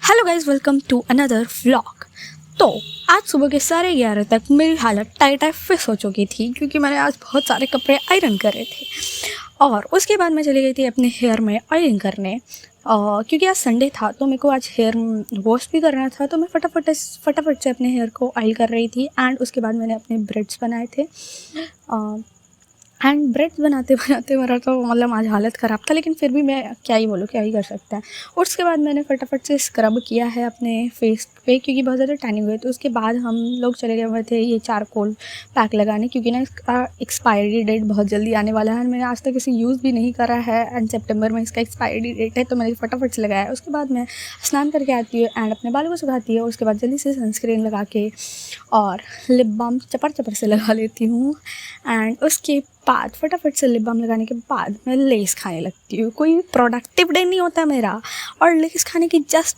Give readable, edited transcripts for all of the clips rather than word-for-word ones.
Hello guys, welcome to another vlog. तो आज सुबह के 11:30 तक मेरी हालत टाइट फिस हो चुकी थी क्योंकि मैंने आज बहुत सारे कपड़े आयरन करे थे। और उसके बाद मैं चली गई थी अपने हेयर में आयरन करने, क्योंकि आज संडे था तो मेरे को आज हेयर वॉश भी करना था। तो मैं फटाफट से अपने हेयर को ऑयल कर रही थी। एंड उसके बाद मैंने अपने ब्रेड्स बनाए थे। एंड ब्रेड्स बनाते बनाते मेरा तो मतलब आज हालत ख़राब था, लेकिन फिर भी मैं क्या ही बोलूँ, क्या ही कर सकता है। उसके बाद मैंने फटाफट से स्क्रब किया है अपने फेस पे क्योंकि बहुत ज़्यादा टैनिंग हुई। तो उसके बाद हम लोग चले गए हुए थे ये चारकोल पैक लगाने, क्योंकि ना इसका एक्सपायरी डेट बहुत जल्दी आने वाला है। मैंने आज तक इसे यूज़ भी नहीं करा है एंड सितंबर में इसका एक्सपायरी डेट है, तो मैंने फटाफट से लगाया है। उसके बाद मैं स्नान करके आती हूँ एंड अपने बालों को सुखाती हूँ। उसके बाद जल्दी से सनस्क्रीन लगा के और लिप बाम चपर से लगा लेती हूँ। एंड उसके बाद फटाफट से लिप बाम लगाने के बाद मैं लेस खाने लगती हूँ। कोई प्रोडक्टिव डे नहीं होता मेरा, और लेस खाने की जस्ट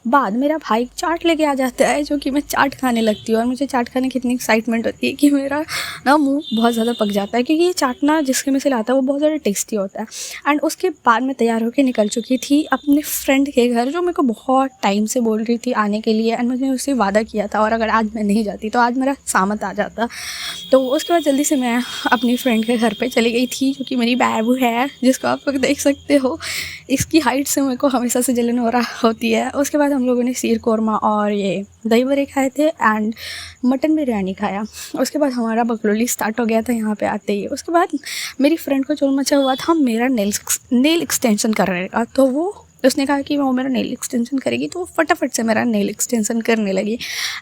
बाद मेरा भाई चाट लेके आ जाता है, जो कि मैं चाट खाने लगती हूँ। और मुझे चाट खाने की इतनी एक्साइटमेंट होती है कि मेरा ना मुंह बहुत ज़्यादा पक जाता है, क्योंकि ये चाट ना जिसके में से लाता है वो बहुत ज़्यादा टेस्टी होता है। एंड उसके बाद मैं तैयार होकर निकल चुकी थी अपने फ्रेंड के घर, जो मेरे को बहुत टाइम से बोल रही थी आने के लिए। एंड मैंने उससे वादा किया था, और अगर आज मैं नहीं जाती तो आज मेरा सामत आ जाता। तो उसके बाद जल्दी से मैं अपनी फ्रेंड के घर पे चली गई थी, जो कि मेरी बैबू है, जिसको आप लोग देख सकते हो। इसकी हाइट से मेरे को हमेशा से जलन हो रहा होती है। उसके बाद हम लोगों ने शीर कोरमा और ये दही बड़े खाए थे एंड मटन बिरयानी खाया। उसके बाद हमारा बकलोली स्टार्ट हो गया था यहाँ पे आते ही। उसके बाद मेरी फ्रेंड को जो मचा हुआ था मेरा नेल एक्सटेंशन करने का, तो उसने कहा कि वो मेरा नेल एक्सटेंशन करेगी, तो वो फटाफट से मेरा नेल एक्सटेंशन करने लगी।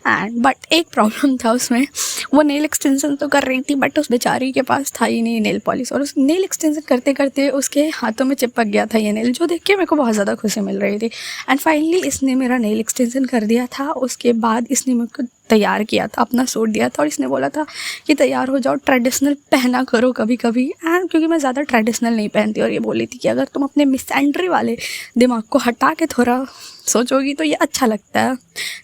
एंड बट एक प्रॉब्लम था उसमें, वो नेल एक्सटेंशन तो कर रही थी बट उस बेचारी के पास था ही नहीं नेल पॉलिश, और उस नेल एक्सटेंशन करते करते उसके हाथों में चिपक गया था ये नेल, जो देख के मेरे को बहुत ज़्यादा खुशी मिल रही थी। एंड फाइनली इसने मेरा नेल एक्सटेंशन कर दिया था। उसके बाद इसने मेरे को तैयार किया था, अपना सूट दिया था, और इसने बोला था कि तैयार हो जाओ, ट्रेडिशनल पहना करो कभी कभी। एंड क्योंकि मैं ज़्यादा ट्रेडिशनल नहीं पहनती, और ये बोली थी कि अगर तुम अपने मिसएंट्री वाले दिमाग को हटा के थोड़ा सोचोगी तो ये अच्छा लगता है।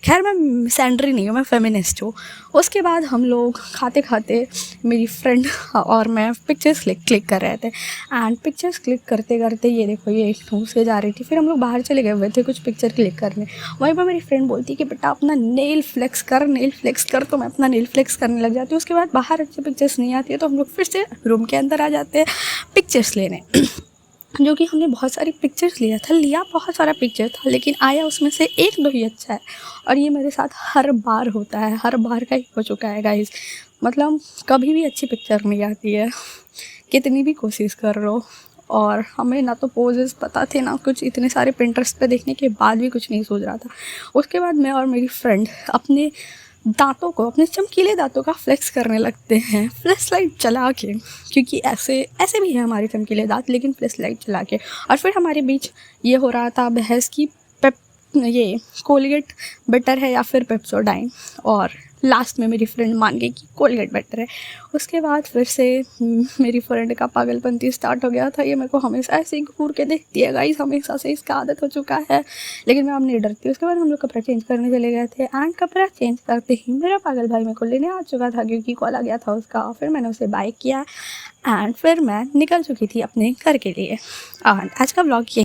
खैर मैं मिसएंट्री नहीं हूँ, मैं फेमिनिस्ट हूँ। उसके बाद हम लोग खाते खाते मेरी फ्रेंड और मैं पिक्चर्स क्लिक कर रहे थे। एंड पिक्चर्स क्लिक करते करते ये देखो ये मुँह से जा रही थी। फिर हम लोग बाहर चले गए हुए थे कुछ पिक्चर क्लिक करने। वहीं पर मेरी फ्रेंड बोलती कि बेटा अपना नेल फ्लेक्स कर, तो मैं अपना नेल फ्लेक्स करने लग जाती हूँ। उसके बाद बाहर अच्छी पिक्चर्स नहीं आती है, तो हम लोग फिर से रूम के अंदर आ जाते हैं पिक्चर्स लेने। जो कि हमने बहुत सारी पिक्चर्स लिया बहुत सारा पिक्चर था, लेकिन आया उसमें से एक दो ही अच्छा है। और ये मेरे साथ हर बार होता है, हर बार का ही हो चुका है गाइस। मतलब कभी भी अच्छी पिक्चर नहीं आती है, कितनी भी कोशिश कर लो। और हमें ना तो पोजेस पता थे ना कुछ, इतने सारे पिंटरेस्ट पे देखने के बाद भी कुछ नहीं सूझ रहा था। उसके बाद मैं और मेरी फ्रेंड अपने दांतों को, अपने चमकीले दांतों का फ्लेक्स करने लगते हैं फ्लैश लाइट चला के, क्योंकि ऐसे भी है हमारे चमकीले दांत, लेकिन फ्लैश लाइट चला के। और फिर हमारे बीच ये हो रहा था बहस की ये कोलगेट बेटर है या फिर पेप्सोडाइन, और लास्ट में मेरी फ्रेंड मान गई कि कोलगेट बेटर है। उसके बाद फिर से मेरी फ्रेंड का पागलपंती स्टार्ट हो गया था। ये मेरे को हमेशा ऐसे ही घूर के देखती है गाइस, हमेशा से इसका आदत हो चुका है, लेकिन मैं अब नहीं डरती। उसके बाद हम लोग कपड़ा चेंज करने चले गए थे। एंड कपड़ा चेंज करते ही मेरा पागल भाई मेरे को लेने आ चुका था, क्योंकि कॉल आ गया था उसका। फिर मैंने उसे बाय किया एंड फिर मैं निकल चुकी थी अपने घर के लिए। और आज का व्लॉग ये